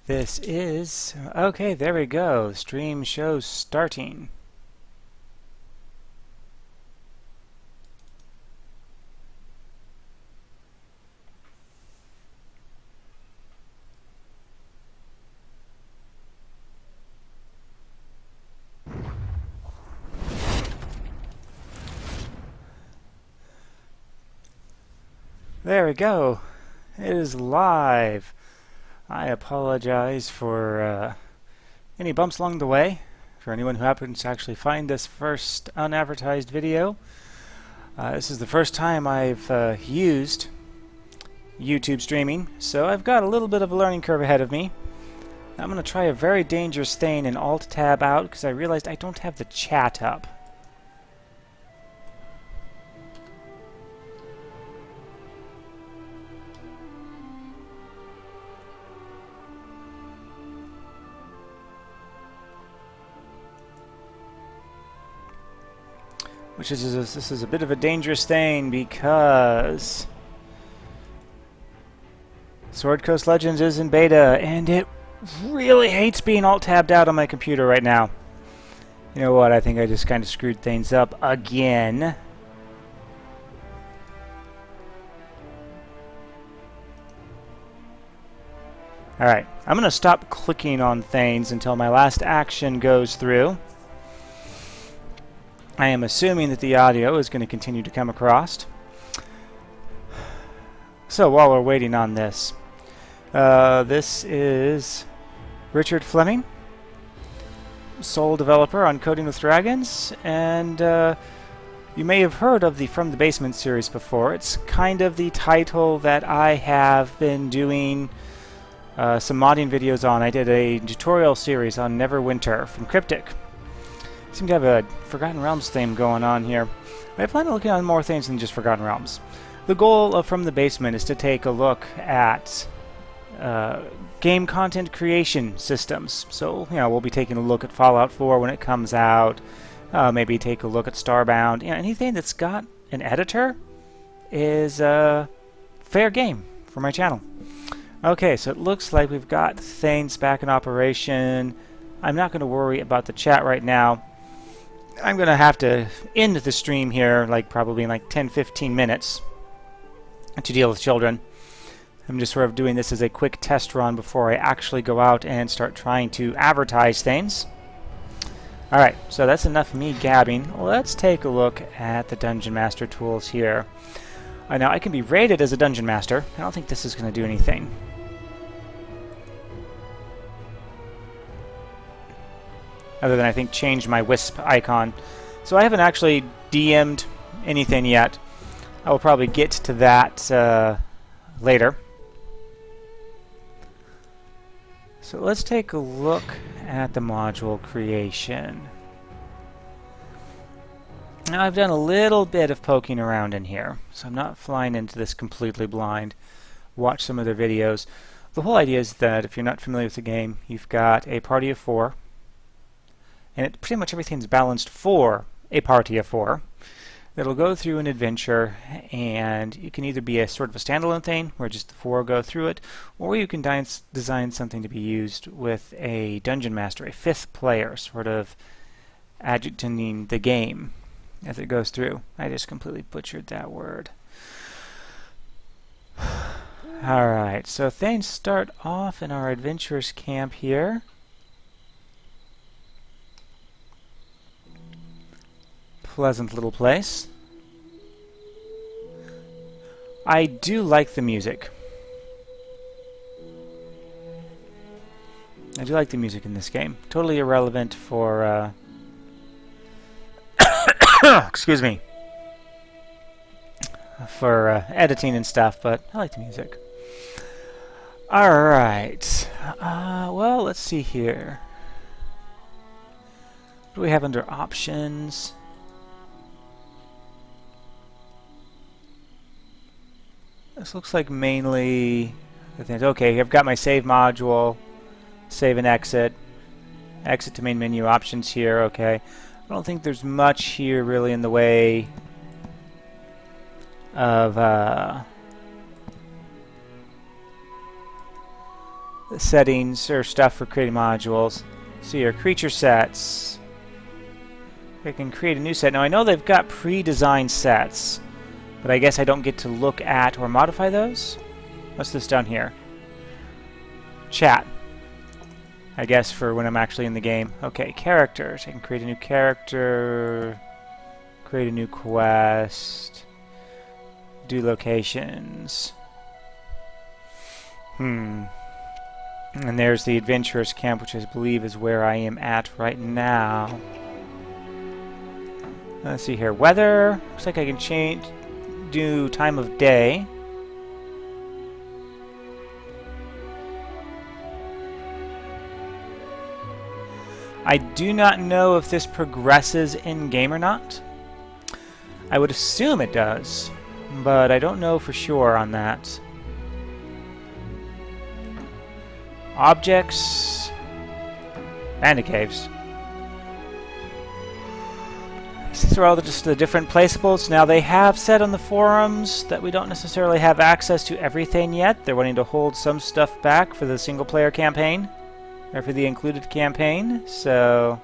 This is... Okay, there we go. Stream show starting. There we go. It is live. I apologize for any bumps along the way. For anyone who happens to actually find this first unadvertised video, this is the first time I've used YouTube streaming, so I've got a little bit of a learning curve ahead of me. I'm going to try a very dangerous thing and Alt-Tab out because I realized I don't have the chat up. This is a bit of a dangerous thing because Sword Coast Legends is in beta and it really hates being alt-tabbed out on my computer right now. You know what, I think I just kind of screwed things up again. Alright, I'm going to stop clicking on things until my last action goes through. I am assuming that the audio is going to continue to come across. So while we're waiting on this, this is Richard Fleming, sole developer on Coding with Dragons, and you may have heard of the From the Basement series before. It's kind of the title that I have been doing some modding videos on. I did a tutorial series on Neverwinter from Cryptic. Seem to have a Forgotten Realms theme going on here. I plan on looking at more things than just Forgotten Realms. The goal of From the Basement is to take a look at game content creation systems. So, you know, we'll be taking a look at Fallout 4 when it comes out. Maybe take a look at Starbound. You know, anything that's got an editor is fair game for my channel. Okay, so it looks like we've got things back in operation. I'm not going to worry about the chat right now. I'm going to have to end the stream here, like probably in like 10-15 minutes to deal with children. I'm just sort of doing this as a quick test run before I actually go out and start trying to advertise things. Alright, so that's enough of me gabbing. Let's take a look at the Dungeon Master tools here. Now, I can be rated as a Dungeon Master. I don't think this is going to do anything. Other than, I think, change my Wisp icon. So I haven't actually DM'd anything yet. I will probably get to that later. So let's take a look at the module creation. Now I've done a little bit of poking around in here, so I'm not flying into this completely blind. Watch some of their videos. The whole idea is that if you're not familiar with the game, you've got a party of 4, and pretty much everything's balanced for a party of 4. That'll go through an adventure, and you can either be a sort of a standalone thing, where just the 4 go through it, or you can design something to be used with a dungeon master, a 5th player, sort of adjuncting the game as it goes through. I just completely butchered that word. Alright, so things start off in our adventurers camp here. Pleasant little place. I do like the music. I do like the music in this game. Totally irrelevant for excuse me, for editing and stuff, but I like the music. Alright, well, let's see here. What do we have under options? This looks like mainly the things. Okay, I've got my save module, save and exit, exit to main menu options here. Okay, I don't think there's much here really in the way of settings or stuff for creating modules. So your creature sets. I can create a new set. Now I know they've got pre-designed sets, but I guess I don't get to look at or modify those. What's this down here? Chat. I guess for when I'm actually in the game. Okay, characters. I can create a new character, create a new quest, do locations. And there's the Adventurers Camp, which I believe is where I am at right now. Let's see here. Weather. Looks like I can do time of day. I do not know if this progresses in-game or not. I would assume it does, but I don't know for sure on that. Objects. Panda caves. These are all just the different placeables. Now they have said on the forums that we don't necessarily have access to everything yet. They're wanting to hold some stuff back for the single-player campaign. Or for the included campaign, so...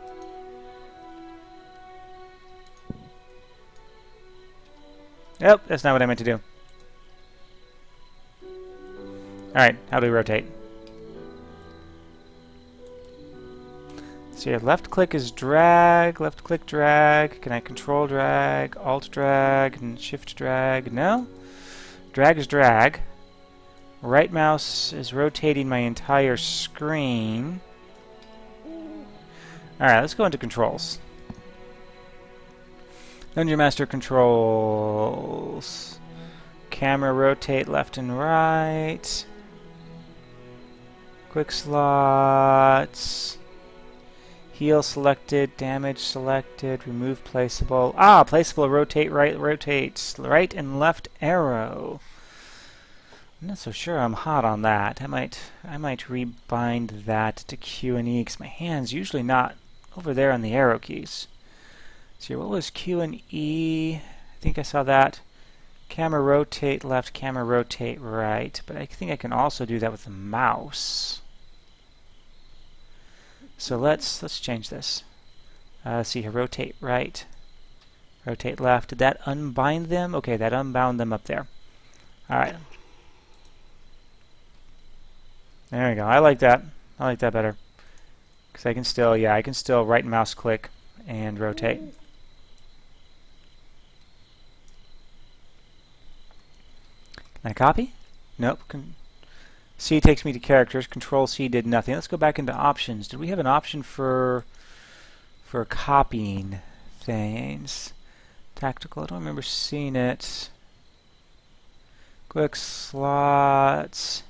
Nope, that's not what I meant to do. Alright, how do we rotate? So your left click is drag, left click drag. Can I control drag, alt drag, and shift drag? No? Drag is drag. Right mouse is rotating my entire screen. Alright, let's go into controls. Dungeon Master controls. Camera rotate left and right. Quick slots. Heal selected, damage selected, remove placeable. Ah, placeable rotate right, rotates right and left arrow. I'm not so sure I'm hot on that. I might rebind that to Q and E because my hand's usually not over there on the arrow keys. So what was Q and E? I think I saw that. Camera rotate left, camera rotate right. But I think I can also do that with the mouse. So let's change this. See here, rotate right, rotate left. Did that unbind them? Okay, that unbound them up there. All right. There we go. I like that. I like that better. Because I can still, I can still right mouse click and rotate. Can I copy? Nope. C takes me to characters. Control C did nothing. Let's go back into options. Did we have an option for copying things? Tactical. I don't remember seeing it. Quick slots.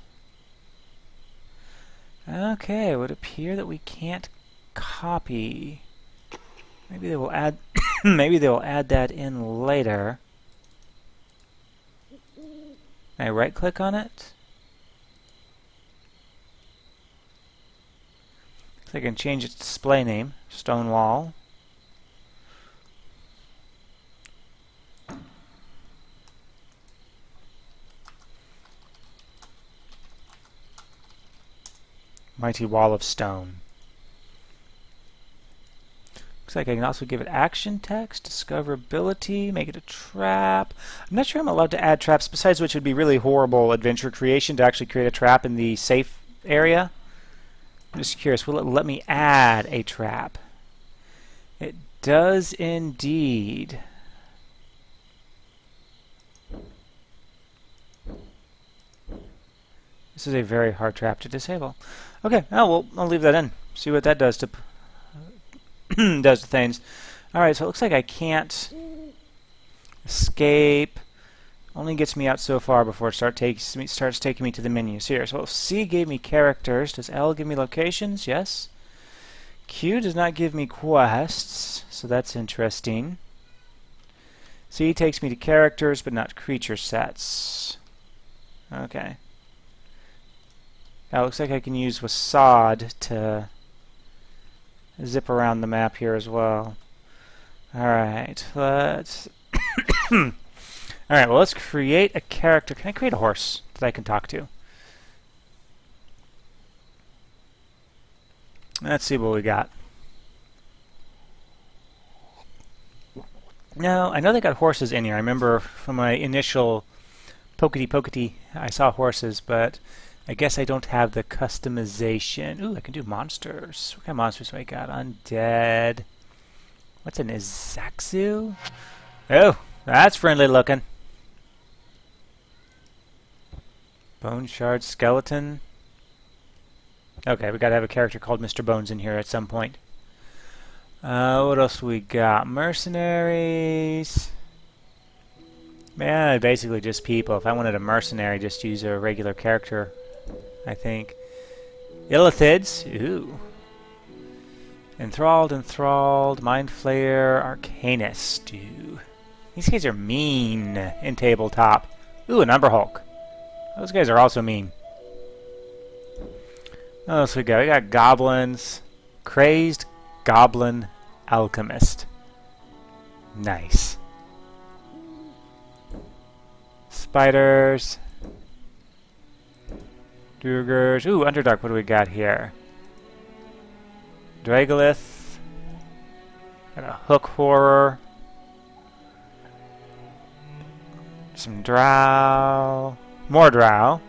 Okay, it would appear that we can't copy. Maybe they will add maybe they will add that in later. Can I right click on it? So I can change its display name, Stonewall. Mighty Wall of Stone. Looks like I can also give it action text, discoverability, make it a trap. I'm not sure I'm allowed to add traps, besides which it would be really horrible adventure creation to actually create a trap in the safe area. I'm just curious, will it let me add a trap? It does indeed. This is a very hard trap to disable. Okay, well, I'll leave that in. See what that does to does to things. All right, so it looks like I can't escape. Only gets me out so far before it starts taking me to the menus here. So C gave me characters. Does L give me locations? Yes. Q does not give me quests, so that's interesting. C takes me to characters, but not creature sets. Okay. Now it looks like I can use WASD to zip around the map here as well. Alright, let's... Alright, well, let's create a character. Can I create a horse that I can talk to? Let's see what we got. No, I know they got horses in here. I remember from my initial pokety, I saw horses, but I guess I don't have the customization. Ooh, I can do monsters. What kind of monsters do I got? Undead. What's an Izaxu? Oh, that's friendly looking. Bone Shard Skeleton. Okay, we gotta have a character called Mr. Bones in here at some point. What else we got? Mercenaries. Yeah, basically just people. If I wanted a mercenary, just use a regular character, I think. Illithids. Ooh. Enthralled, Mind Flayer, Arcanist. Ooh. These guys are mean in tabletop. Ooh, an Umber Hulk. Those guys are also mean. What else we got? We got goblins. Crazed Goblin Alchemist. Nice. Spiders. Dugers. Ooh, Underdark, what do we got here? Dragolith. Got a Hook Horror. Some Drow. More Drow.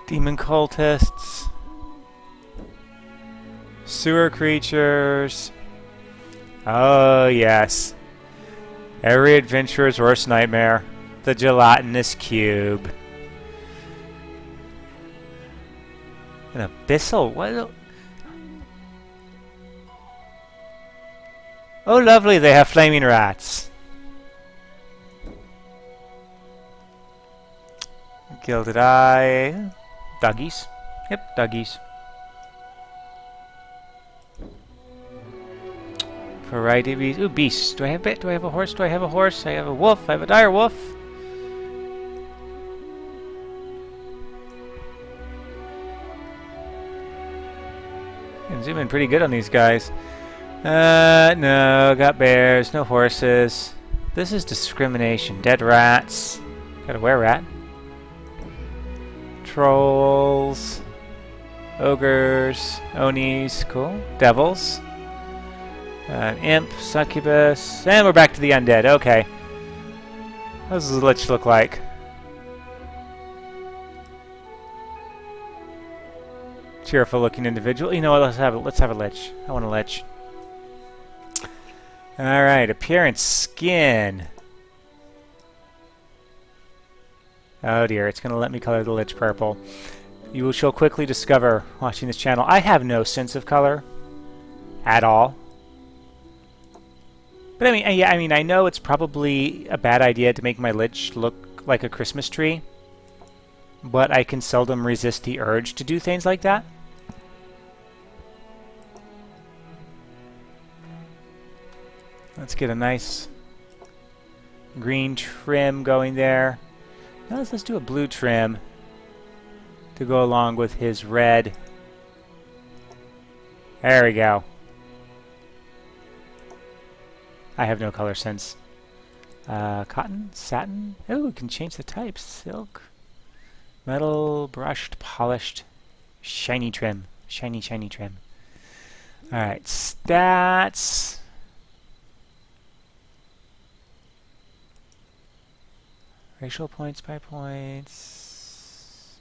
Demon Cultists. Sewer Creatures. Oh, yes. Every adventurer's worst nightmare. The Gelatinous Cube. An Abyssal? What? Oh, lovely, they have flaming rats. Gilded Eye. Duggies. Yep, Duggies. Variety beast. Ooh, beast. Do I have it? Do I have a horse? Do I have a horse? I have a wolf. I have a dire wolf. I can zoom in pretty good on these guys. No. Got bears. No horses. This is discrimination. Dead rats. Got a were-rat. Trolls. Ogres. Onis. Cool. Devils. Imp, succubus, and we're back to the undead. Okay. What does the lich look like? Cheerful looking individual. You know what, let's have a lich. I want a lich. Alright, appearance, skin. Oh dear, it's gonna let me color the lich purple. You shall quickly discover, watching this channel, I have no sense of color. At all. But I mean, I know it's probably a bad idea to make my lich look like a Christmas tree, but I can seldom resist the urge to do things like that. Let's get a nice green trim going there. Now let's do a blue trim to go along with his red. There we go. I have no color sense. Cotton? Satin? Oh, we can change the types. Silk. Metal, brushed, polished, shiny trim. Shiny trim. Alright, stats. Racial points by points.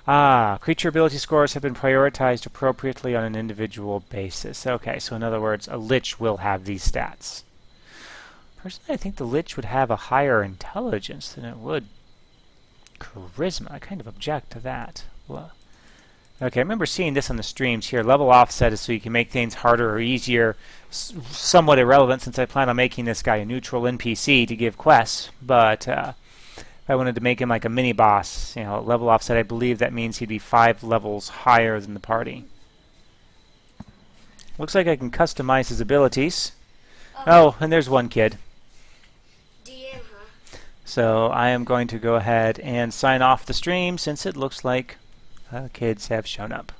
Creature ability scores have been prioritized appropriately on an individual basis. Okay, so in other words, a lich will have these stats. Personally, I think the lich would have a higher intelligence than it would charisma. I kind of object to that. Well, okay, I remember seeing this on the streams here. Level offset is so you can make things harder or easier. Somewhat irrelevant since I plan on making this guy a neutral NPC to give quests, but if I wanted to make him like a mini-boss, you know, level offset, I believe that means he'd be 5 levels higher than the party. Looks like I can customize his abilities. Oh, and there's one kid. So I am going to go ahead and sign off the stream since it looks like kids have shown up.